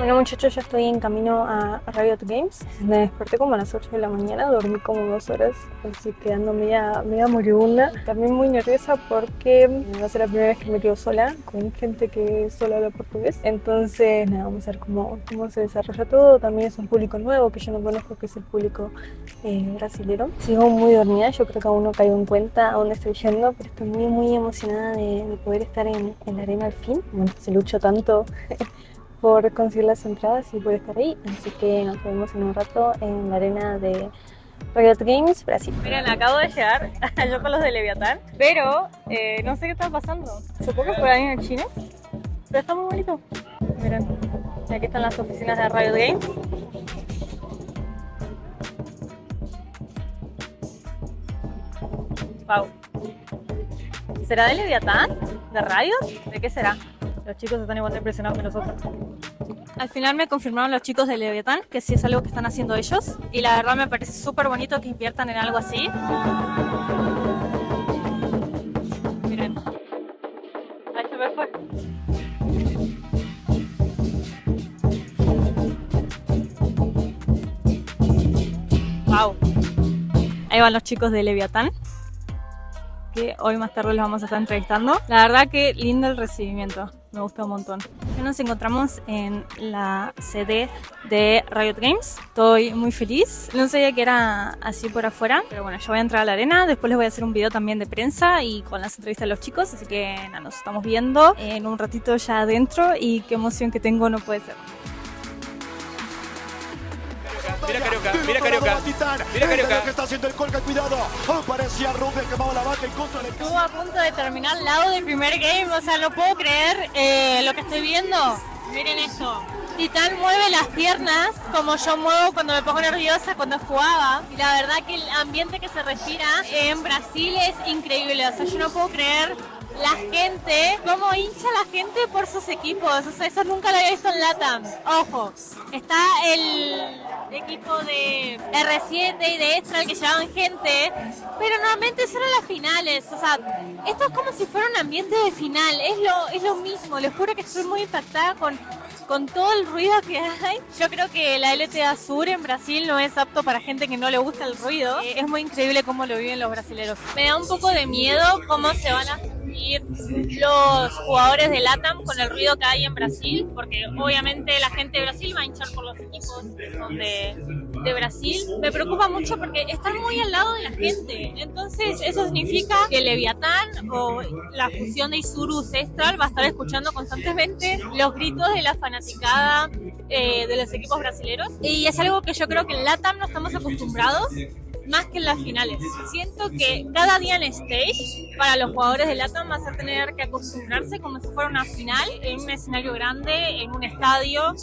Bueno muchachos, ya estoy en camino a Riot Games. Me desperté como a las 8 de la mañana, dormí como 2 horas, así quedando media moribunda. También muy nerviosa porque va a ser la primera vez que me quedo sola, con gente que solo habla portugués. Entonces, nada, vamos a ver cómo se desarrolla todo. También es un público nuevo que yo no conozco, que es el público brasilero. Sigo muy dormida, yo creo que aún no caigo en cuenta a dónde estoy yendo, pero estoy muy emocionada de poder estar en la arena al fin. Bueno, se luchó tanto por conseguir las entradas y por estar ahí, así que nos vemos en un rato en la arena de Riot Games Brasil. Miren, acabo de llegar yo con los de Leviatán, pero no sé qué está pasando. Supongo que por ahí en China, pero está muy bonito. Miren, aquí están las oficinas de Riot Games. Wow. ¿Será de Leviatán? ¿De Riot? ¿De qué será? Los chicos están igual de impresionados que nosotros. Al final me confirmaron los chicos de Leviatán que sí es algo que están haciendo ellos. Y la verdad me parece súper bonito que inviertan en algo así. Miren. Ahí se me fue. Wow. Ahí van los chicos de Leviatán, que hoy más tarde los vamos a estar entrevistando. La verdad que lindo el recibimiento, me gusta un montón. Ya nos encontramos en la sede de Riot Games, estoy muy feliz. No sabía que era así por afuera, pero bueno, yo voy a entrar a la arena, después les voy a hacer un video también de prensa y con las entrevistas de los chicos, así que nada, nos estamos viendo en un ratito ya adentro y qué emoción que tengo no puede ser. Mira Carioca, mira Carioca, mira Carioca. Que está haciendo el Colca, cuidado. Parecía Rubio quemaba la vaca en contra del... Estuvo a punto de terminar al lado del primer game, o sea, no puedo creer lo que estoy viendo. Miren esto. Titán mueve las piernas como yo muevo cuando me pongo nerviosa cuando jugaba. Y la verdad que el ambiente que se respira en Brasil es increíble. O sea, yo no puedo creer la gente, cómo hincha la gente por sus equipos. O sea, eso nunca lo había visto en LATAM. Ojo, está el equipo de R7 y de Extra que llevaban gente, pero normalmente son las finales. O sea, esto es como si fuera un ambiente de final. Es lo mismo. Les juro que estoy muy impactada con todo el ruido que hay. Yo creo que la LTA Sur en Brasil no es apto para gente que no le gusta el ruido. Es muy increíble cómo lo viven los brasileños. Me da un poco de miedo cómo se van a sentir los jugadores de LATAM con el ruido que hay en Brasil, porque obviamente la gente de Brasil va a hinchar por los equipos que son de Brasil. Me preocupa mucho porque están muy al lado de la gente. Entonces eso significa que Leviatán o la fusión de Isurus Estral va a estar escuchando constantemente los gritos de la fanaticada de los equipos brasileños, y es algo que yo creo que en LATAM no estamos acostumbrados, más que en las finales. Siento que cada día en stage para los jugadores de LATAM va a ser tener que acostumbrarse como si fuera una final en un escenario grande, en un estadio.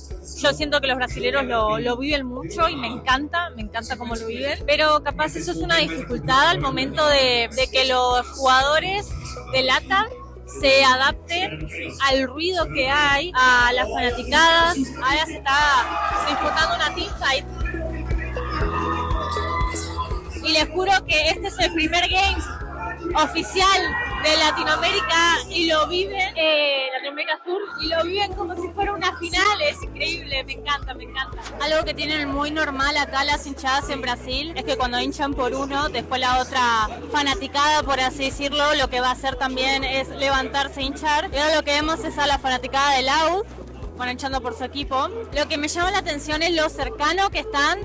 Yo siento que los brasileños lo viven mucho y me encanta cómo lo viven, pero capaz eso es una dificultad al momento de que los jugadores de LATAM se adapten al ruido que hay, a las fanaticadas. Ahora se está disputando una teamfight y les juro que este es el primer game oficial de Latinoamérica y lo viven, Latinoamérica Sur, y lo viven como si fuera una final. Es increíble, me encanta. Algo que tienen muy normal acá las hinchadas en Brasil es que cuando hinchan por uno, después la otra fanaticada, por así decirlo, lo que va a hacer también es levantarse e hinchar. Y ahora lo que vemos es a la fanaticada de Loud, bueno, hinchando por su equipo. Lo que me llama la atención es lo cercano que están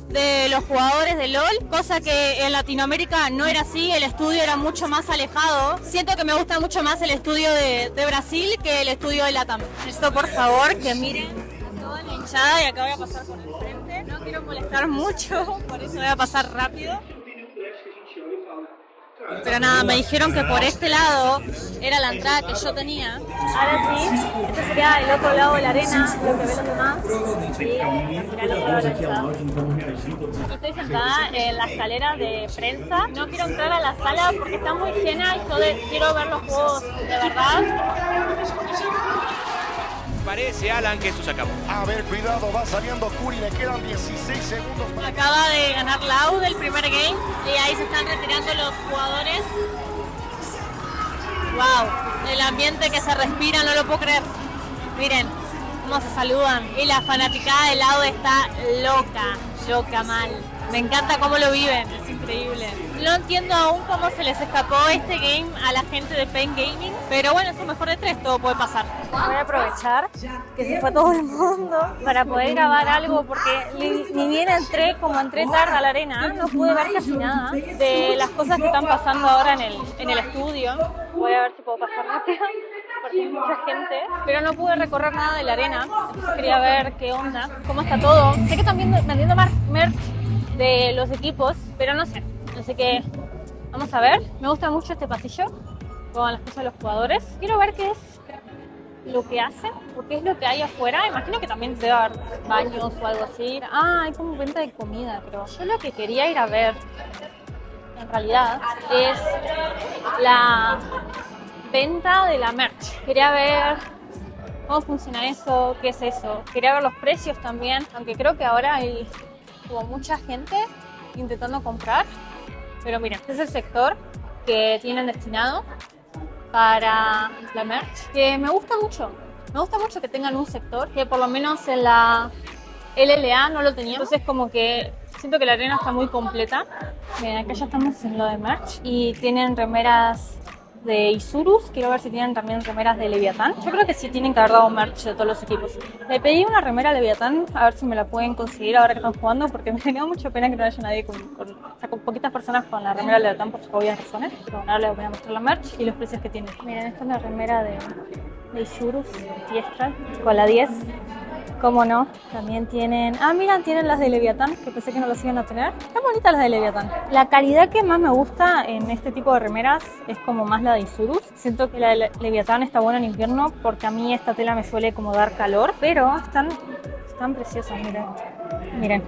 de los jugadores de LOL, cosa que en Latinoamérica no era así, el estudio era mucho más alejado. Siento que me gusta mucho más el estudio de Brasil que el estudio de LATAM. Esto, por favor, que miren a toda la hinchada, y acá voy a pasar por el frente. No quiero molestar mucho, por eso voy a pasar rápido. Pero nada, me dijeron que por este lado era la entrada que yo tenía. Ahora sí, este sería el otro lado de la arena, lo que ven los demás. Y este sería el otro lado de la entrada. Estoy sentada en la escalera de prensa. No quiero entrar a la sala porque está muy llena y yo quiero ver los juegos de verdad. Parece, Alan, que eso se acabó. A ver, cuidado, va saliendo Curi, le quedan 16 segundos. Acaba de ganar Loud el primer game y ahí se están retirando los jugadores. Wow, el ambiente que se respira, no lo puedo creer. Miren, cómo se saludan. Y la fanaticada de Loud está loca mal. Me encanta cómo lo viven, es increíble. No entiendo aún cómo se les escapó este game a la gente de Pain Gaming, pero bueno, es un mejor de 3, todo puede pasar. Voy a aprovechar que se fue todo el mundo para poder grabar algo, porque ni bien entré tarde a la arena, no pude ver casi nada de las cosas que están pasando ahora en el estudio. Voy a ver si puedo pasar rápido, porque hay mucha gente, pero no pude recorrer nada de la arena, entonces quería ver qué onda, cómo está todo. Sé que están vendiendo merch de los equipos, pero no sé, así que vamos a ver. Me gusta mucho este pasillo con las cosas de los jugadores. Quiero ver qué es lo que hacen, porque es lo que hay afuera. Imagino que también debe haber baños o algo así. Hay como venta de comida, pero yo lo que quería ir a ver en realidad es la venta de la merch. Quería ver cómo funciona eso, qué es eso. Quería ver los precios también, aunque creo que ahora hay como mucha gente intentando comprar. Pero miren, este es el sector que tienen destinado para la merch, que me gusta mucho. Me gusta mucho que tengan un sector que por lo menos en la LLA no lo tenía. Entonces como que siento que la arena está muy completa. Miren, acá ya estamos en lo de merch y tienen remeras de Isurus. Quiero ver si tienen también remeras de Leviatán. Yo creo que sí tienen que haber dado merch de todos los equipos. Le pedí una remera Leviatán, a ver si me la pueden conseguir ahora que están jugando, porque me da mucha pena que no haya nadie con poquitas personas con la remera Leviatán por obvias razones. Pero bueno, ahora les voy a mostrar la merch y los precios que tiene. Miren, esta es la remera de Isurus Tiestral con la 10. ¿Cómo no? También tienen... miren, tienen las de Leviatán, que pensé que no las iban a tener. Están bonitas las de Leviatán. La calidad que más me gusta en este tipo de remeras es como más la de Isurus. Siento que la de Leviatán está buena en invierno porque a mí esta tela me suele como dar calor, pero están preciosas, miren. Miren.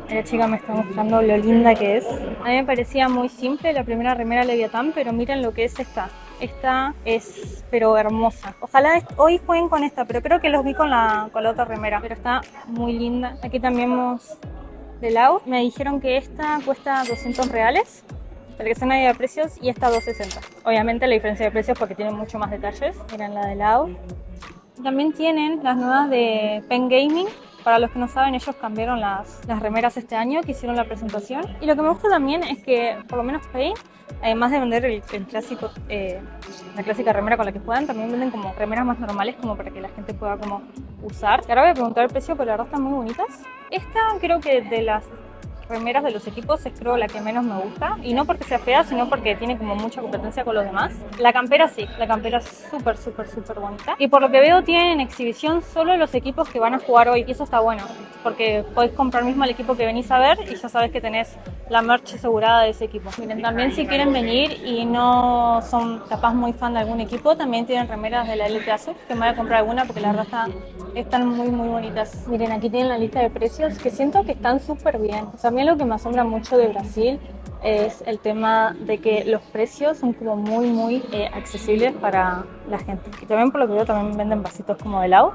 La chica me está mostrando lo linda que es. A mí me parecía muy simple la primera remera Leviatán, pero miren lo que es esta. Esta es, pero hermosa. Ojalá hoy jueguen con esta, pero creo que los vi con la otra remera. Pero está muy linda. Aquí también vemos de Loud. Me dijeron que esta cuesta 200 reales. Para que sea una idea de precios. Y esta 260. Obviamente la diferencia de precios porque tiene mucho más detalles. Miren la de Loud. También tienen las nuevas de Pain Gaming. Para los que no saben, ellos cambiaron las remeras este año que hicieron la presentación. Y lo que me gusta también es que, por lo menos Pain, además de vender el clásico, la clásica remera con la que juegan, también venden como remeras más normales como para que la gente pueda como usar. Y ahora voy a preguntar el precio, pero la verdad están muy bonitas. Esta creo que de las remeras de los equipos es creo la que menos me gusta. Y no porque sea fea, sino porque tiene como mucha competencia con los demás. La campera sí, la campera es súper bonita. Y por lo que veo tienen en exhibición solo los equipos que van a jugar hoy. Y eso está bueno, porque podés comprar mismo el equipo que venís a ver y ya sabes que tenés la merch asegurada de ese equipo. Miren, también si quieren venir y no son capaz muy fan de algún equipo, también tienen remeras de la LT Azul, que me voy a comprar alguna porque la verdad están muy bonitas. Miren, aquí tienen la lista de precios que siento que están súper bien. O sea, a mí lo que me asombra mucho de Brasil es el tema de que los precios son como muy accesibles para la gente. Y también por lo que veo también venden vasitos como de Loud,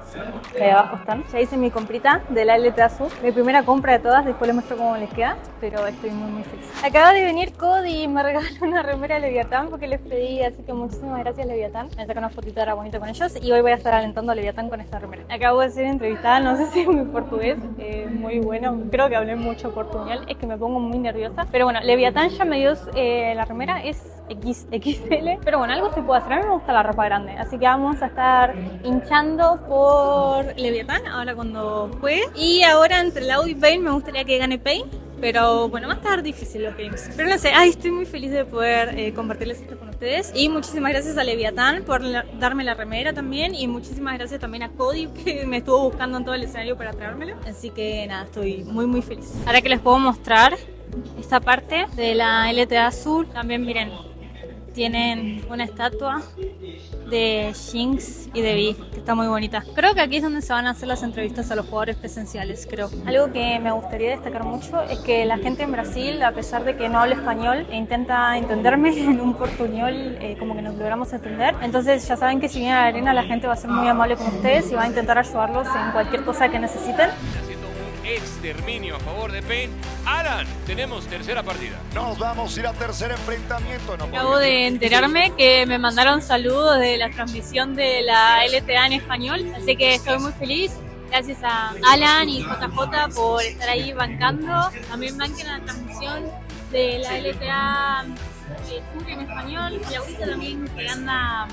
que ahí abajo están. Ya hice mi comprita de la LT Azul, mi primera compra de todas, después les muestro cómo les queda, pero estoy muy feliz. Acaba de venir Cody y me regaló una remera de Leviatán porque les pedí, así que muchísimas gracias Leviatán. Me saco una fotito ahora bonita con ellos y hoy voy a estar alentando a Leviatán con esta remera. Acabo de ser entrevistada, no sé si es mi portugués, muy bueno, creo que hablé mucho portuñol, es que me pongo muy nerviosa, pero bueno, Leviatán ya me dio la remera, es XXL, pero bueno, algo se puede hacer. A mí me gusta la ropa grande, así que vamos a estar hinchando por Leviatán ahora cuando juegue. Y ahora entre Loud y Pain me gustaría que gane Pain, pero bueno, va a estar difícil los games. Pero no sé, estoy muy feliz de poder compartirles esto con ustedes. Y muchísimas gracias a Leviatán por darme la remera también. Y muchísimas gracias también a Cody, que me estuvo buscando en todo el escenario para traérmelo. Así que nada, estoy muy feliz. Ahora que les puedo mostrar esta parte de la LT Azul, también miren, tienen una estatua de Jinx y de Vi, que está muy bonita. Creo que aquí es donde se van a hacer las entrevistas a los jugadores presenciales, creo. Algo que me gustaría destacar mucho es que la gente en Brasil, a pesar de que no habla español, intenta entenderme en un portuñol, como que nos logramos entender. Entonces ya saben que si vienen a la arena la gente va a ser muy amable con ustedes y va a intentar ayudarlos en cualquier cosa que necesiten. exterminio a favor de Pain. Alan, tenemos tercera partida. Nos vamos a ir al tercer enfrentamiento. No Acabo de enterarme que me mandaron saludos de la transmisión de la LTA en español, así que estoy muy feliz. Gracias a Alan y JJ por estar ahí bancando. También banquen la transmisión de la LTA Sur en español. Y ahorita también que anda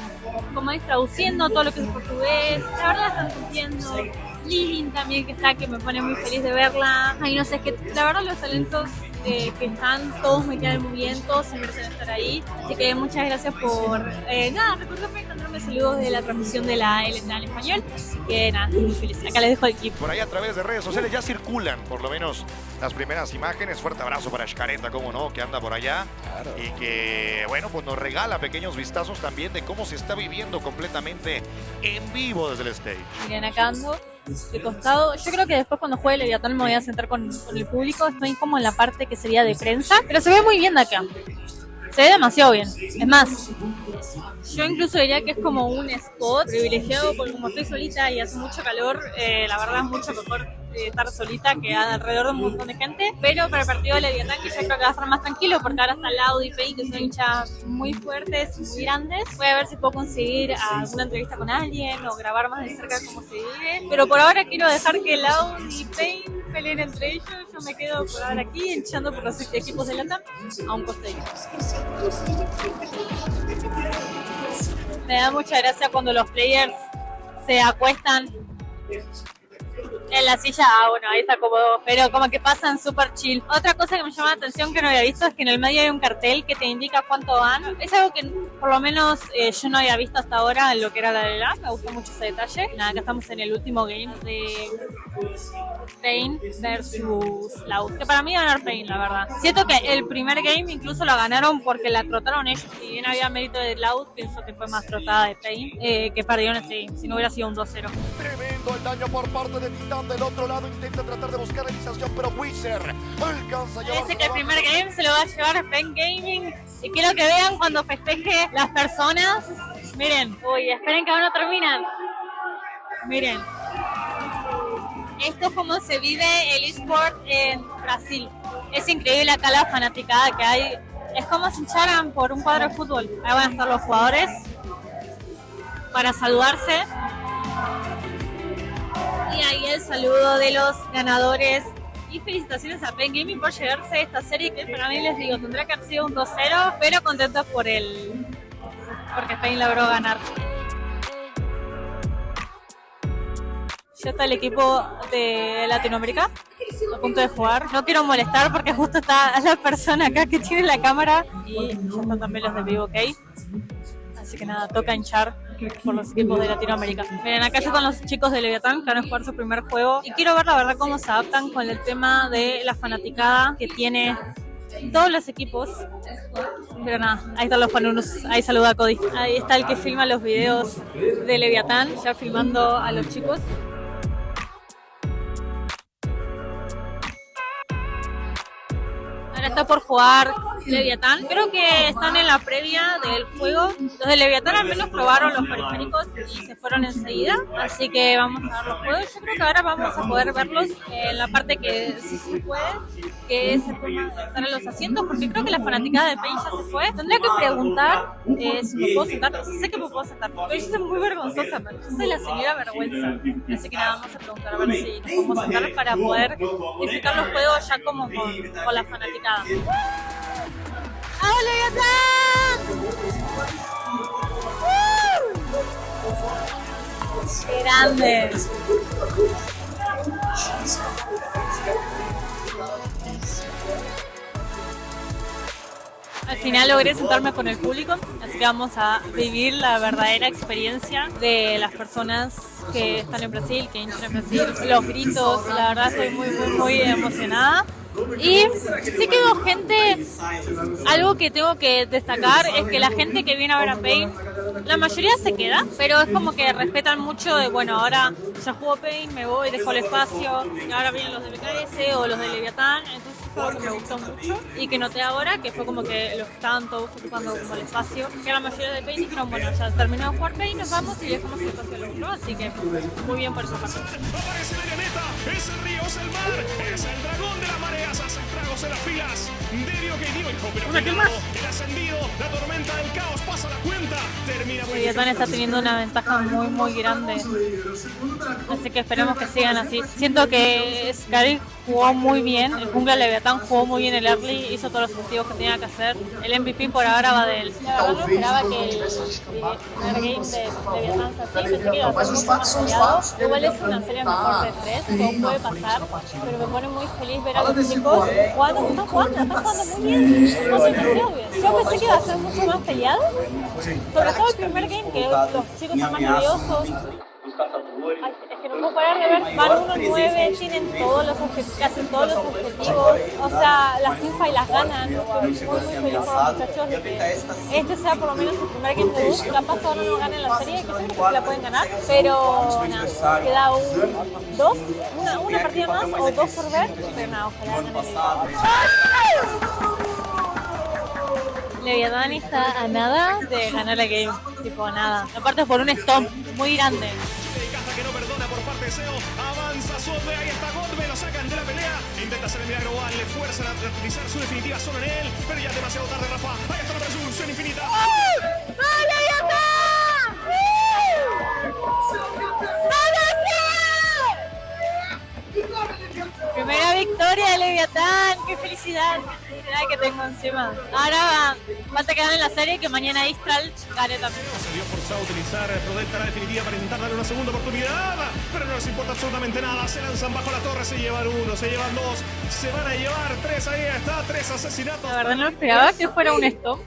como es traduciendo todo lo que es portugués. La verdad están cumpliendo. Lilin también que está, que me pone muy feliz de verla. Ay, no sé, es que la verdad los talentos que están, todos me quedan muy bien, todos se merecen estar ahí. Así que muchas gracias por, recordarme y mandarme saludos de la transmisión de la LTA en español. Así que nada, estoy muy feliz. Acá les dejo el clip. Por ahí a través de redes sociales ya circulan por lo menos las primeras imágenes. Fuerte abrazo para Xcareta, cómo no, que anda por allá. Claro. Y que, bueno, pues nos regala pequeños vistazos también de cómo se está viviendo completamente en vivo desde el stage. Miren, acá ando de costado. Yo creo que después cuando juegue Leviatán me voy a sentar con el público. Estoy como en la parte que sería de prensa, pero se ve muy bien de acá. Se ve demasiado bien. Es más, yo incluso diría que es como un spot privilegiado porque como estoy solita y hace mucho calor, la verdad es mucho mejor estar solita que alrededor de un montón de gente. Pero para el partido de Leviatán, que yo creo que va a estar más tranquilo porque ahora está Loud y Pain, que son hinchas muy fuertes, muy grandes. Voy a ver si puedo conseguir alguna entrevista con alguien o grabar más de cerca cómo se vive. Pero por ahora quiero dejar que Loud y Pain peleen entre ellos. Yo me quedo por ahora aquí hinchando por los equipos de LATAM a un costadito. Me da mucha gracia cuando los players se acuestan en la silla. Bueno, ahí se acomodó, pero como que pasan súper chill. Otra cosa que me llama la atención que no había visto es que en el medio hay un cartel que te indica cuánto van. Es algo que por lo menos yo no había visto hasta ahora en lo que era la LLA. Me gustó mucho ese detalle. Nada, acá estamos en el último game de Pain versus Loud, que para mí ganar Pain, la verdad. Siento que el primer game incluso lo ganaron porque la trotaron ellos. Si bien había mérito de Loud, pienso que fue más trotada de Pain, que perdieron ese game, si no hubiera sido un 2-0. Tremendo el daño por parte de Titán. Del otro lado intenta tratar de buscar realización, pero Wizard alcanza a llevarse. Parece que el primer game se lo va a llevar Pain Gaming. Y quiero que vean cuando festeje las personas. Miren, uy, esperen que aún no terminan. Miren. Esto es como se vive el eSport en Brasil. Es increíble acá la fanaticada que hay. Es como si hincharan por un cuadro de fútbol. Ahí van a estar los jugadores para saludarse. Y ahí el saludo de los ganadores. Y felicitaciones a Pain Gaming por llevarse esta serie que para mí, les digo, tendrá que haber sido un 2-0, pero contentos porque Pain logró ganar. Ya está el equipo de Latinoamérica a punto de jugar. No quiero molestar porque justo está la persona acá que tiene la cámara y ya están también los de Vivo, ¿ok? Así que nada, toca hinchar por los equipos de Latinoamérica. Miren, acá ya están los chicos de Leviatán que van a jugar su primer juego y quiero ver la verdad cómo se adaptan con el tema de la fanaticada que tiene todos los equipos. Pero nada, ahí están los panunos. Ahí saluda a Cody. Ahí está el que filma los videos de Leviatán, ya filmando a los chicos. Ahora está por jugar Leviatán. Creo que están en la previa del juego. Los de Leviatán al menos probaron los periféricos y se fueron enseguida. Así que vamos a ver los juegos. Yo creo que ahora vamos a poder verlos en la parte que sí se puede, que es el tema de estar en los asientos, porque creo que la fanaticada de Pain ya se fue. Tendría que preguntar si me puedo sentar. Sé que me puedo sentar, pero yo soy muy vergonzosa, pero yo soy la señora vergüenza. Así que nada, vamos a preguntar a ver si nos podemos sentar para poder disfrutar los juegos ya como con la fanaticada. ¡Vamos, Leviatán! ¡Qué grande! Al final logré sentarme con el público, así que vamos a vivir la verdadera experiencia de las personas que están en Brasil, que hinchan en Brasil, los gritos, la verdad estoy muy emocionada. Y sí que veo gente, algo que tengo que destacar es que la gente que viene a ver a Pain, la mayoría se queda, pero es como que respetan mucho de, bueno, ahora ya jugó Pain, me voy, dejo el espacio, y ahora vienen los de BKS o los de Leviatán, entonces fue algo que me gustó mucho y que noté ahora, que fue como que los que estaban todos ocupando como el espacio, que la mayoría de Paint dijeron, bueno, ya terminamos de jugar Paint, nos vamos y dejamos el espacio al otro, así que muy bien por esa parte. Aparece la areneta, es el río, es el mar, es el dragón de las mareas, hace estragos en las filas de Dio que dio, hijo, pero cuidado, el ascendido, la tormenta del caos pasa la cuenta, termina muy Leviatán está teniendo una ventaja muy grande, así que esperemos que sigan así. Siento que Skari jugó muy bien, el jungla Leviatán jugó muy bien el early, hizo todos los objetivos que tenía que hacer. El MVP por ahora va de él. La verdad no esperaba que el primer game de Leviatán sea así, pensé que iba a ser mucho más peleado. Igual es una serie mejor de 3, todo puede pasar, pero me pone muy feliz ver a los chicos jugando, están jugando muy bien, están jugando demasiado bien. Yo pensé que iba a ser mucho más peleado, sobre todo el primer game, que los chicos son más nerviosos. Ay, es que no puedo parar de ver, van 1-9, tienen todos los objetivos, hacen todos los objetivos, o sea, las teamfights las ganan. Estoy muy feliz por los muchachos de que este sea por lo menos el primer game de Dust. Capaz ahora no ganen la serie, que yo creo que se la pueden ganar, pero nada, queda una partida más o dos por ver, pero nada, ojalá ganen el Leviatán está a nada de ganar la game, tipo a nada. Aparte por un stomp muy grande. que no perdona por parte de Seo, avanza Sotbe, ahí está Godbe, lo sacan de la pelea, intenta hacer el milagro global, le fuerzan a utilizar su definitiva solo en él, pero ya es demasiado tarde, Rafa, ahí está la resolución infinita. Primera victoria de Leviatán, qué felicidad que tengo encima. Ahora falta que gane la serie y que mañana Istral gane también. Se vio forzado a utilizar Prodecta la definitiva para intentar darle una segunda oportunidad, pero no les importa absolutamente nada, se lanzan bajo la torre, se llevan uno, se llevan dos, se van a llevar tres, ahí está, tres asesinatos. La verdad no esperaba que fuera un stop,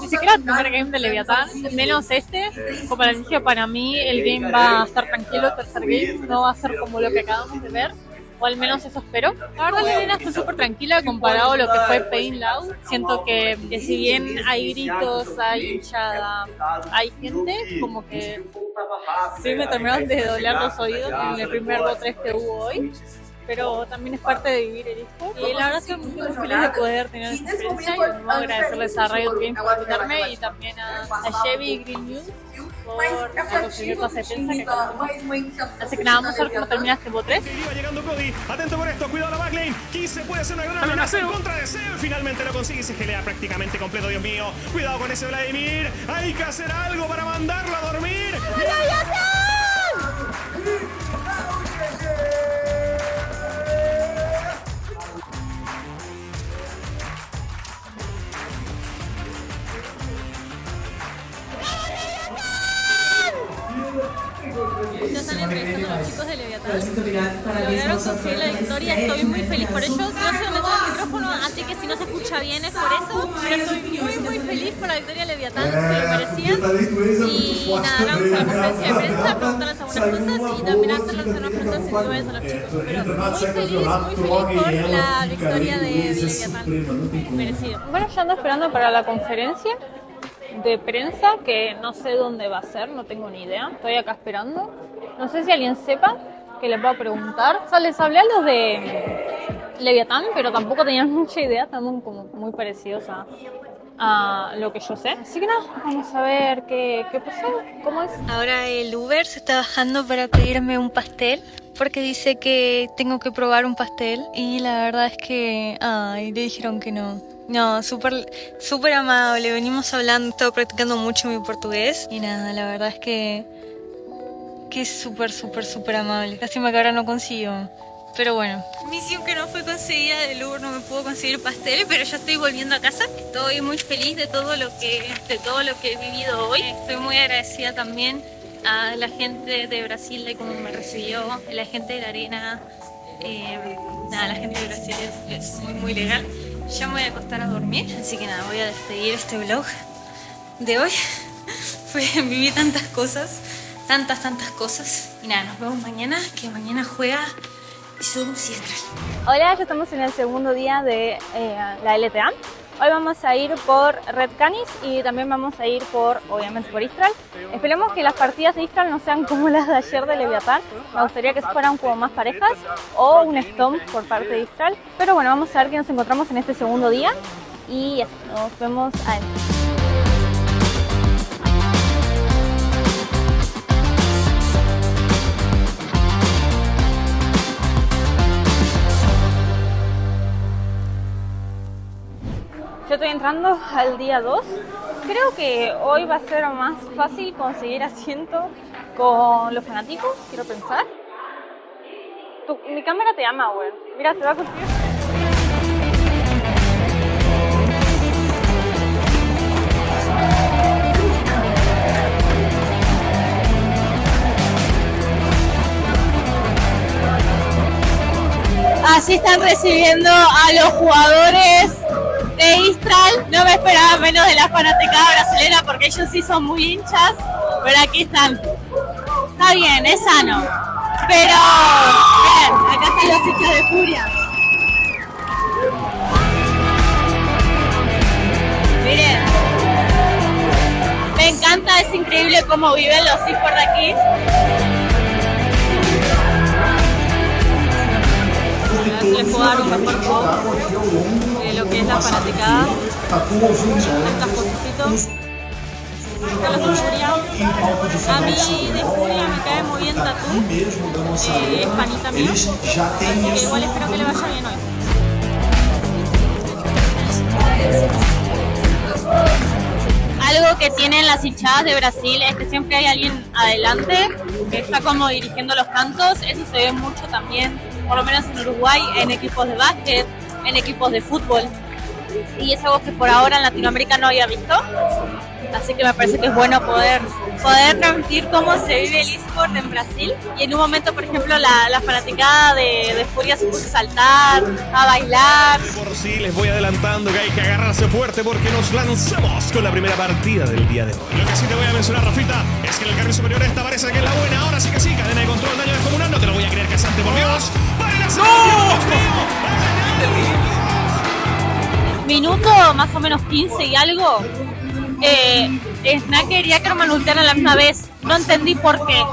ni siquiera el primer game de Leviatán, menos este. Como les dije, para mí el game va a estar tranquilo, el tercer game no va a ser como lo que acabamos de ver. O al menos eso espero. La verdad la arena está súper tranquila comparado a lo que fue Pain Loud. Siento que si bien hay gritos, hay hinchada, hay gente, como que sí me terminaron de doler los oídos en el primer bot 3 que hubo hoy. Pero también es parte de vivir el eSport. Y la verdad estoy muy feliz de poder tener esta experiencia. Y me voy a agradecerles a Riot Games por invitarme y también a Chevy y Green News por conseguir pase de prensa que acabamos. Así que nada, vamos a ver cómo termina este bot 3. Iba llegando Cody, atento con esto, cuidado la backlane. Kise puede ser una gran amenaza en contra de Seo. Finalmente lo consigue y se gelea prácticamente completo, Dios mío. Cuidado con ese Vladimir. Hay que hacer algo para mandarlo a dormir. Ya están entrevistando a los chicos de Leviatán. Lograron conseguir la victoria, estoy muy feliz por ellos. No sé dónde está el micrófono, así que si no se escucha bien es por eso. Pero estoy muy feliz por la victoria de Leviatán, se lo merecían. Y nada, vamos a la conferencia de prensa, preguntarles algunas cosas y también hacerles unas preguntas individuales a los chicos. Pero muy feliz por la victoria de Leviatán, merecido. Bueno, ya ando esperando para la conferencia de prensa, que no sé dónde va a ser, no tengo ni idea. Estoy acá esperando. No sé si alguien sepa que les pueda preguntar. O sea, les hablé a los de Leviatán, pero tampoco tenían mucha idea. Estamos como muy parecidos a lo que yo sé. Así que nada, vamos a ver qué pasó, cómo es. Ahora el Uber se está bajando para pedirme un pastel, porque dice que tengo que probar un pastel. Y la verdad es que le dijeron que no. No, súper amable, venimos hablando, he estado practicando mucho mi portugués y nada, la verdad es que es súper amable. Lástima que ahora no consigo, pero bueno. Misión que no fue conseguida, del Uber no me pudo conseguir pastel, pero ya estoy volviendo a casa. Estoy muy feliz de todo lo que he vivido hoy. Estoy muy agradecida también a la gente de Brasil de cómo me recibió, a la gente de la arena. La gente de Brasil es muy legal. Ya me voy a acostar a dormir, así que nada, voy a despedir este vlog de hoy. Viví tantas cosas, tantas cosas. Y nada, nos vemos mañana, que mañana juega Zoom Siestral. Hola, ya estamos en el segundo día de la LTA. Hoy vamos a ir por Red Canis y también vamos a ir obviamente por Istral. Esperemos que las partidas de Istral no sean como las de ayer de Leviatán. Me gustaría que fueran como más parejas o un stomp por parte de Istral. Pero bueno, vamos a ver qué nos encontramos en este segundo día y eso, nos vemos adentro. Yo estoy entrando al día 2. Creo que hoy va a ser más fácil conseguir asiento con los fanáticos, quiero pensar. Mi cámara te llama, güey. Mira, te va a cumplir. Así están recibiendo a los jugadores de Istral. No me esperaba menos de la fanaticada brasileña porque ellos sí son muy hinchas, pero aquí están. Está bien, es sano. Pero, miren, acá están los hinchas de Furia. Miren. Me encanta, es increíble cómo viven los eSports de aquí. A ver si les puedo dar un mejor juego de lo que es la fanaticada. Estas cositas. Acá los de Furia. A mí de Furia me cae muy bien Tatú. Es panita mío. Así que igual espero que le vaya bien hoy. Algo que tienen las hinchadas de Brasil es que siempre hay alguien adelante que está como dirigiendo los cantos. Eso se ve mucho también, por lo menos en Uruguay, en equipos de básquet, en equipos de fútbol. Y es algo que por ahora en Latinoamérica no había visto. Así que me parece que es bueno poder transmitir cómo se vive el eSport en Brasil. Y en un momento, por ejemplo, la fanaticada de Furia se puso a saltar, a bailar. Por sí, les voy adelantando que hay que agarrarse fuerte porque nos lanzamos con la primera partida del día de hoy. Lo que sí te voy a mencionar, Rafita, es que en el carril superior esta parece que es la buena. Ahora sí que sí, cadena de control, daño descomunal. No te lo voy a creer, Casante, por Dios. Minuto más o menos 15 y algo. Snacker y Ackerman ultean a la misma vez. No entendí por qué.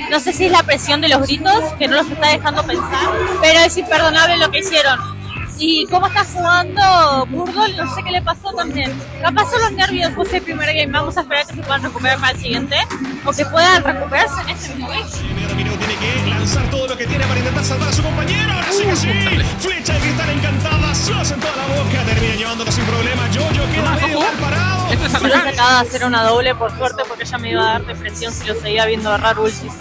No sé si es la presión de los gritos que no los está dejando pensar, pero es imperdonable lo que hicieron. Y cómo está jugando Burdol, no sé qué le pasó también. Capaz son los nervios, fue el primer game. Vamos a esperar que se puedan recuperar para el siguiente, o que puedan recuperarse en este mismo game. Dominio tiene que lanzar todo lo que tiene para intentar salvar a su compañero. Ahora sí que sí. Flecha de cristal encantada, sos en toda la boca. Termina llevándolo sin problema. Jojo queda medio mal parado. Solo se acaba de hacer una doble por suerte porque ella me iba a dar depresión si lo seguía viendo agarrar ultis.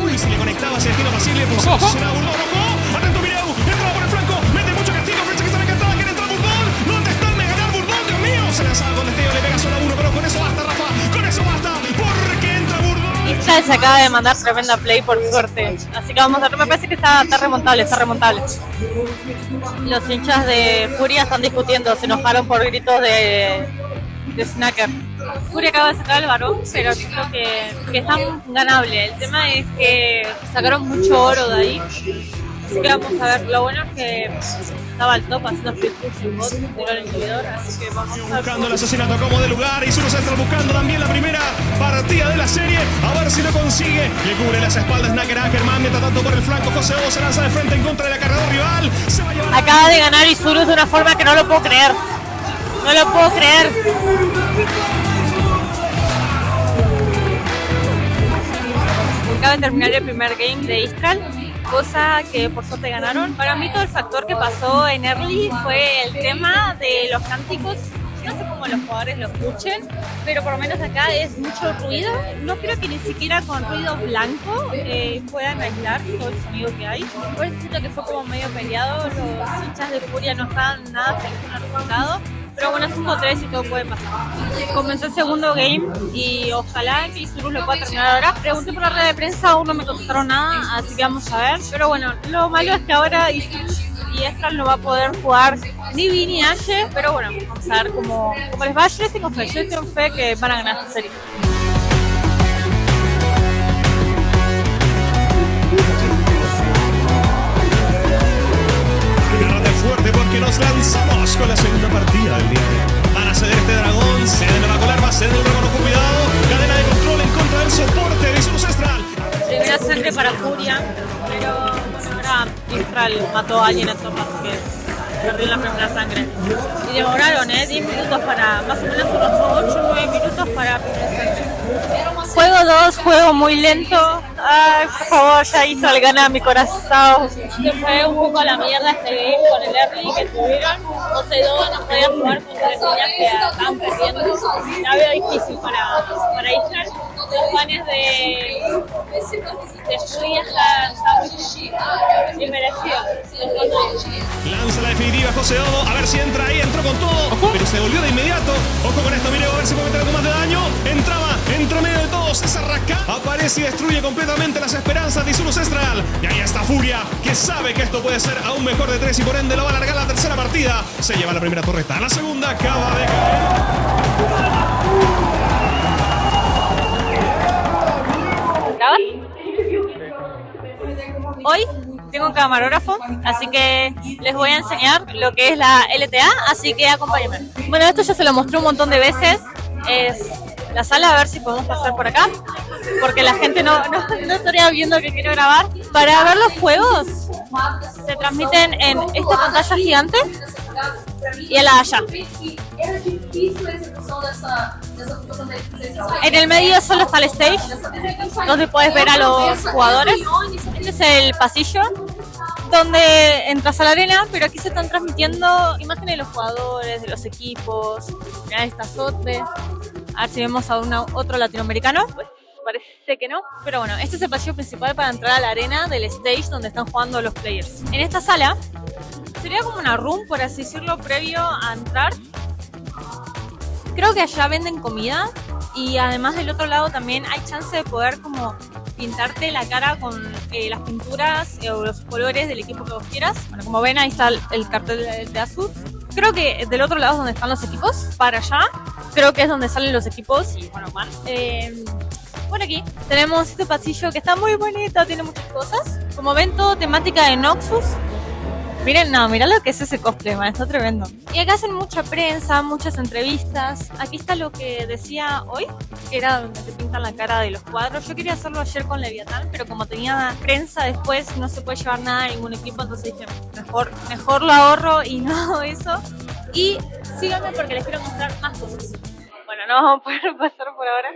Uy, si le conectaba ese destino pasible, pues posicionaba Burdol. ¡Ojo! Atento Mireu, entraba por el flanco, mete mucho castigo. Flecha que está encantada, quiere entrar Burdol. ¿Dónde está el Meganar Burdol? Dios mío, se lanzaba con destello, le pega solo a uno, pero con eso basta, Rafa. Con eso basta, porque entra Burdol. Esta se acaba de mandar tremenda play por suerte. Así que vamos a ver, me parece que está remontable. Los hinchas de Furia están discutiendo, se enojaron por gritos de Snacker. Furia acaba de sacar el varón, pero creo que está ganable. El tema es que sacaron mucho oro de ahí. Así que vamos a ver. Lo bueno es que estaba al top haciendo split push en bot, tiró el inhibidor, así que vamos a ver. Buscando el asesinato como de lugar y Zuru se está buscando también la primera partida de la serie. A ver si lo consigue. Le cubre las espaldas Snacker Ackerman. Mientras tanto por el flanco José Obo se lanza de frente en contra del cargador rival. Se va a llevar... Acaba de ganar Isurus de una forma que no lo puedo creer. Acaba de terminar el primer game de Istral, cosa que por suerte ganaron. Para mí todo el factor que pasó en early fue el tema de los cánticos. No sé cómo los jugadores lo escuchen, pero por lo menos acá es mucho ruido. No creo que ni siquiera con ruido blanco puedan aislar todo el sonido que hay. Por eso siento que fue como medio peleado. Los hinchas de Furia no estaban nada felices con el resultado. Pero bueno, es 1-3 y todo puede pasar. Comenzó el segundo game y ojalá que Isurus lo pueda terminar ahora. Pregunté por la red de prensa, aún no me contestaron nada, así que vamos a ver. Pero bueno, lo malo es que ahora Isurus y Estral no va a poder jugar ni Vi ni Ashe. Pero bueno, vamos a ver cómo les va. Yo les tengo fe que van a ganar esta serie. Agárrate fuerte porque no nos lanzamos con la segunda partida del día de hoy. Van a ceder este dragón, ceden a la colarva, ceden el dragón con cuidado. Cadena de control en contra del soporte de Isurus Estral. Primera sangre para Furia, pero ahora Istral mató a alguien en top, así que perdió la primera sangre. Y demoraron 10 minutos para, más o menos unos 8 o 9 minutos para primera sangre. Juego 2, juego muy lento. Ay, por favor, ya Istral gana mi corazón. Se fue un poco a la mierda este game con el early que tuvieron. 12-2, no podía jugar contra las niñas que estaban perdiendo. La veo difícil para Istral. Los panes de Furia están muy merecidos. Lanza la definitiva José Dodo, a ver si entra ahí, entró con todo, pero se volvió de inmediato. Ojo con esto, mire, a ver si puede meter algo más de daño. Entraba, entre medio de todos, esa rasca. Aparece y destruye completamente las esperanzas de Isurus Estral. Y ahí está Furia, que sabe que esto puede ser aún mejor de 3 y por ende lo va a alargar la tercera partida. Se lleva la primera torreta, la segunda acaba de caer. Hoy tengo un camarógrafo, así que les voy a enseñar lo que es la LTA, así que acompáñenme. Bueno, esto ya se lo mostré un montón de veces, es la sala, a ver si podemos pasar por acá, porque la gente no estaría viendo que quiero grabar. Para ver los juegos, se transmiten en esta pantalla gigante y en la de allá. En el medio solo está el stage, donde puedes ver a los jugadores. Este es el pasillo donde entras a la arena, pero aquí se están transmitiendo imágenes de los jugadores, de los equipos. Mirá esta Sote. A ver si vemos a otro latinoamericano. Pues parece que no. Pero bueno, este es el pasillo principal para entrar a la arena del stage donde están jugando los players. En esta sala sería como una room, por así decirlo, previo a entrar. Creo que allá venden comida y además del otro lado también hay chance de poder como pintarte la cara con las pinturas o los colores del equipo que vos quieras. Bueno, como ven ahí está el cartel de Azul. Creo que del otro lado es donde están los equipos, para allá. Creo que es donde salen los equipos y bueno, van. Por aquí tenemos este pasillo que está muy bonito, tiene muchas cosas. Como ven, todo temática de Noxus. Miren, no, mirá lo que es ese cosplay, man, está tremendo. Y acá hacen mucha prensa, muchas entrevistas. Aquí está lo que decía hoy, que era donde te pintan la cara de los cuadros. Yo quería hacerlo ayer con Leviatán, pero como tenía prensa después no se puede llevar nada a ningún equipo, entonces dije, mejor lo ahorro y no hago eso. Y síganme porque les quiero mostrar más cosas. Bueno, no vamos a poder pasar por ahora.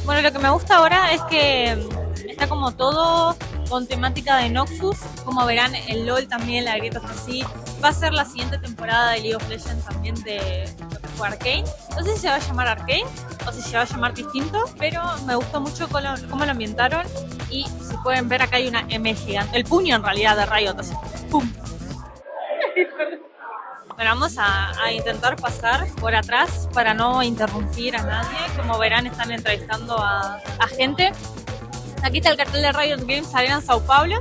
Bueno, lo que me gusta ahora es que está como todo con temática de Noxus. Como verán, el LOL también, la grieta está así. Va a ser la siguiente temporada de League of Legends también de lo que fue Arcane. No sé si se va a llamar Arcane o si se va a llamar distinto, pero me gustó mucho cómo lo ambientaron. Y si pueden ver, acá hay una M gigante. El puño en realidad de Riot, así. ¡Pum! Bueno, vamos a intentar pasar por atrás para no interrumpir a nadie. Como verán, están entrevistando a gente. Aquí está el cartel de Riot Games Arena Sao Paulo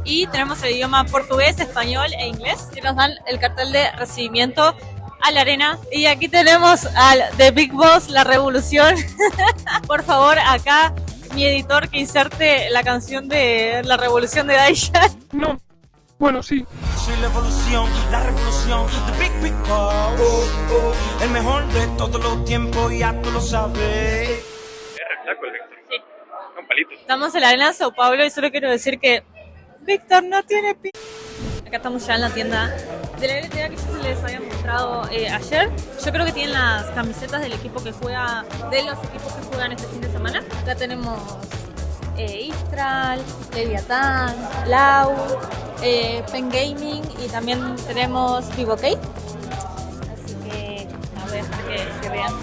y tenemos el idioma portugués, español e inglés que nos dan el cartel de recibimiento a la arena. Y aquí tenemos al The Big Boss, La Revolución. Por favor, acá mi editor que inserte la canción de La Revolución de Daisha. No, bueno, sí. Soy la evolución, la revolución, The Big Boss, el mejor de todos los tiempos, ya tú lo sabes. Estamos en la arena de Sao Paulo y solo quiero decir que Víctor no tiene Acá estamos ya en la tienda de la LTA que ya se les había mostrado ayer. Yo creo que tienen las camisetas del equipo que juega, de los equipos que juegan este fin de semana. Acá tenemos Istral, Leviatán, Lau, Pen Gaming y también tenemos Vivo Kate. Así que voy a dejar que vean.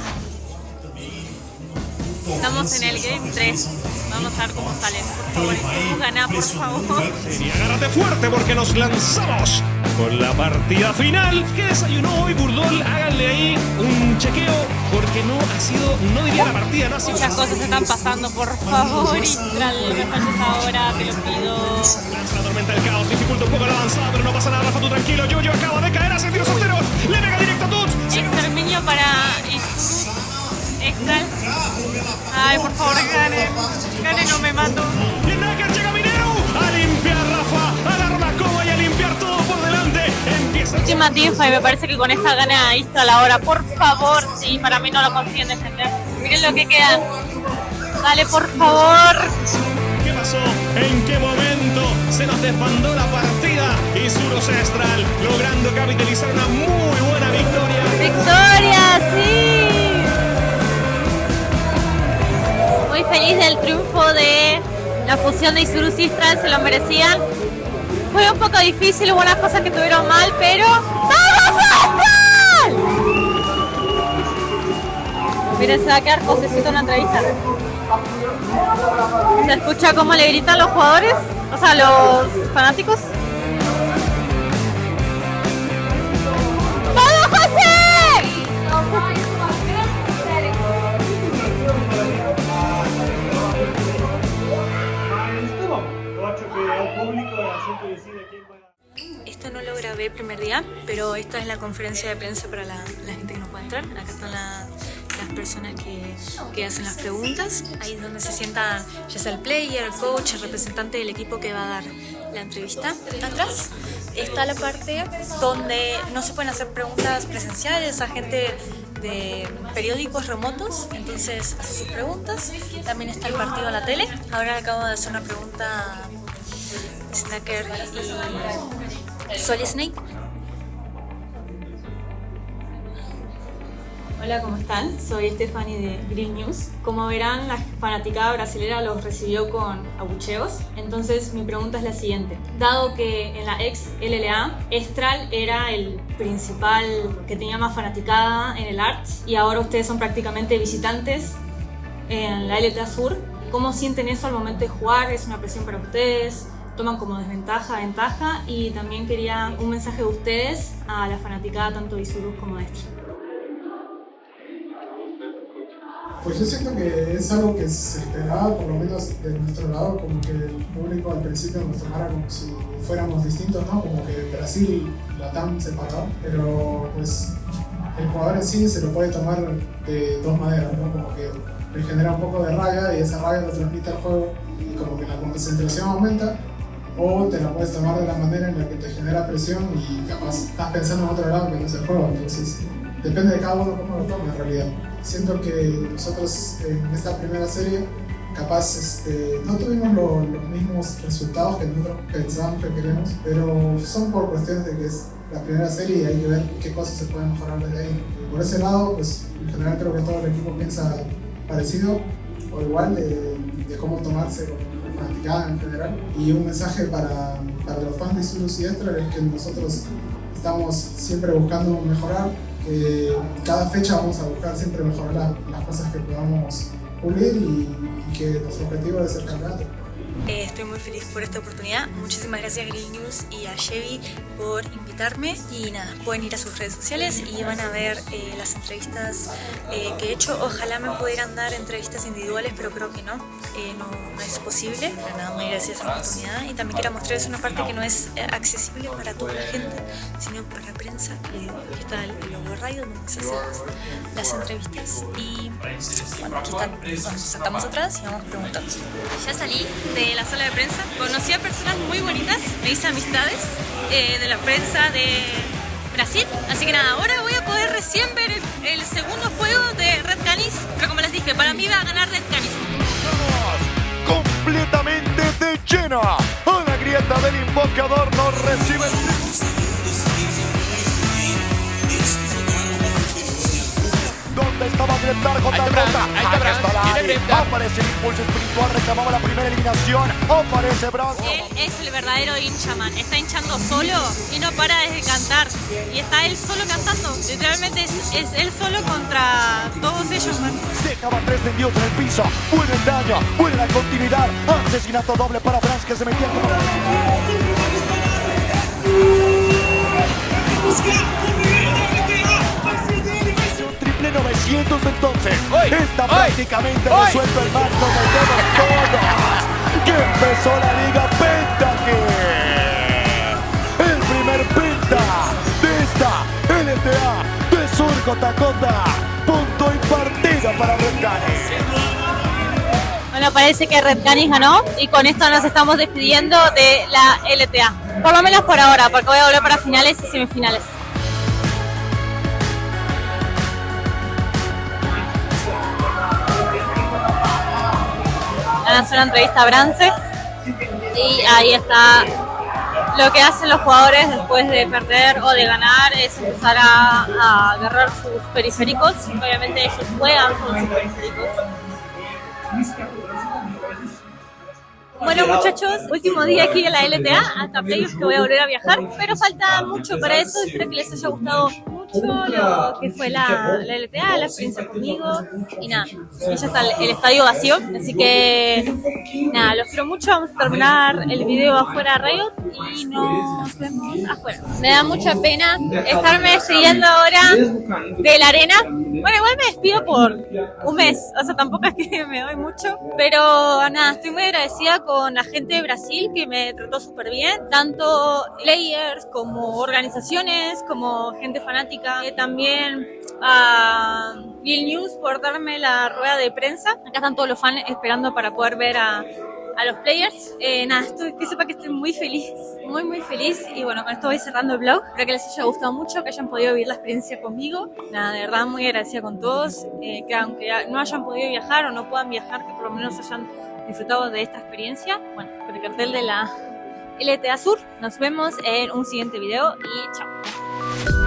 Estamos en el Game 3. Vamos a ver cómo salen. Por favor, esperemos ganar, por favor. Y agárrate fuerte porque nos lanzamos con la partida final. ¿Qué desayunó hoy Burdol? Háganle ahí un chequeo porque no diría la partida, no ha sido. Muchas cosas están pasando, por favor, Istral, me falles ahora, te lo pido. Lanza la tormenta del caos, dificulta un poco la avanzada, pero no pasa nada, Rafa, tú tranquilo. Yo acaba de caer a sentidos solteros. Le pega directo a Tuts. Exterminio para Istral. Ay, por favor, ganen, no me mato. Y en Naker llega Mineu a limpiar Rafa, a dar la coba y a limpiar todo por delante. Empieza última teamfight, me parece que con esta gana Istral ahora, por favor, sí, para mí no lo consiguen defender. Miren lo que quedan. Dale, por favor. ¿Qué pasó? ¿En qué momento se nos desbandó la partida? Y Isurus Estral logrando capitalizar una muy buena victoria. ¡Victoria, sí! Muy feliz del triunfo de la fusión de Isurus y Istral, se lo merecían. Fue un poco difícil, hubo unas cosas que tuvieron mal, pero ¡vamos Astral! Miren, se va a quedar Josecito en la entrevista. ¿Se escucha cómo le gritan los jugadores? O sea, los fanáticos. ¡Vamos, José! Esto no lo grabé el primer día, pero esta es la conferencia de prensa para la gente que no puede entrar. Acá están las personas que hacen las preguntas. Ahí es donde se sientan ya sea el player, el coach, el representante del equipo que va a dar la entrevista. Atrás está la parte donde no se pueden hacer preguntas presenciales a gente de periódicos remotos, entonces hace sus preguntas. También está el partido a la tele. Ahora acabo de hacer una pregunta a Snacker y Solid Snake. Hola, ¿cómo están? Soy Stephanie de Green News. Como verán, la fanaticada brasilera los recibió con abucheos. Entonces, mi pregunta es la siguiente. Dado que en la ex LLA, Estral era el principal que tenía más fanaticada en el Arts y ahora ustedes son prácticamente visitantes en la LTA Sur, ¿cómo sienten eso al momento de jugar? ¿Es una presión para ustedes? ¿Toman como desventaja, ventaja? Y también quería un mensaje de ustedes a la fanaticada tanto de Isurus como de Estral. Pues yo siento que es algo que se esperaba, por lo menos de nuestro lado, como que el público al principio nos tomara como si fuéramos distintos, ¿no? Como que Brasil y Latam separado, pero pues el jugador en sí se lo puede tomar de dos maneras, ¿no? Como que le genera un poco de rabia y esa rabia lo transmite al juego y como que la concentración aumenta, o te la puedes tomar de la manera en la que te genera presión y capaz estás pensando en otro lado que no es el juego, entonces depende de cada uno cómo lo tome en realidad. Siento que nosotros en esta primera serie capaz no tuvimos los mismos resultados que nosotros pensábamos que queríamos, pero son por cuestiones de que es la primera serie y hay que ver qué cosas se pueden mejorar desde ahí. Por ese lado, pues en general creo que todo el equipo piensa parecido o igual de cómo tomarse con la fanaticada en general. Y un mensaje para los fans de Isurus y Estral es que nosotros estamos siempre buscando mejorar, que cada fecha vamos a buscar siempre mejorar las cosas que podamos pulir y que nuestro objetivo es el campeonato. Estoy muy feliz por esta oportunidad. Muchísimas gracias a Green News y a Chevy por invitarme. Y nada, pueden ir a sus redes sociales y van a ver las entrevistas que he hecho. Ojalá me pudieran dar entrevistas individuales, pero creo que no es posible. Pero nada, muy gracias a la oportunidad. Y también quiero mostrarles una parte que no es accesible para toda la gente, sino para la prensa. Aquí está el logo radio donde se hacen las entrevistas. Y bueno, aquí están, nos sentamos atrás y vamos preguntando. Ya salí de la sala de prensa, conocí a personas muy bonitas, me hice amistades de la prensa de Brasil, así que nada, ahora voy a poder recién ver el segundo juego de Red Canis, pero como les dije, para mí va a ganar Red Canis. Completamente de llena, a la grieta del invocador nos recibe ¿dónde estaba Greptar contra Rota? Acá está la área. Aparece el impulso espiritual, reclamaba la primera eliminación. Aparece Bravo. Él es el verdadero hincha, man. Está hinchando solo y no para de cantar. Y está él solo cantando. Literalmente es él solo contra todos ellos, man. Dejaba 3 tendidos en el piso. Buena el daño, buena la continuidad. Asesinato doble para Franz que se metía con triple 900 entonces. Está prácticamente resuelto el match. Nos metemos todos. Que empezó la Liga Pentaque. El primer penta de esta LTA de Sur Cotacota. Punto y partida para Red Canis. Bueno, parece que Red Canis ganó y con esto nos estamos despidiendo de la LTA. Por lo menos por ahora, porque voy a volver para finales y semifinales. van a hacer una entrevista a Brance y ahí está lo que hacen los jugadores después de perder o de ganar, es empezar a agarrar sus periféricos. Obviamente ellos juegan con sus periféricos. Bueno muchachos, último día aquí en la LTA, hasta playoffs que voy a volver a viajar, pero falta mucho para eso, espero que les haya gustado mucho lo que fue la LTA, la experiencia conmigo y nada, y ya está el estadio vacío, así que nada, los quiero mucho, vamos a terminar el video afuera de Riot y nos vemos afuera. Me da mucha pena estarme despidiendo ahora de la arena, bueno igual me despido por un mes, o sea tampoco es que me doy mucho, pero nada, estoy muy agradecida con la gente de Brasil que me trató súper bien, tanto players como organizaciones, como gente fanática, también a Bill News por darme la rueda de prensa. Acá están todos los fans esperando para poder ver a los players. Nada, que sepa que estoy muy feliz y bueno, con esto voy cerrando el vlog. Espero que les haya gustado mucho, que hayan podido vivir la experiencia conmigo. Nada, de verdad muy agradecida con todos, que aunque no hayan podido viajar o no puedan viajar, que por lo menos hayan disfrutado de esta experiencia. Bueno, con el cartel de la LTA Sur. Nos vemos en un siguiente video y chao.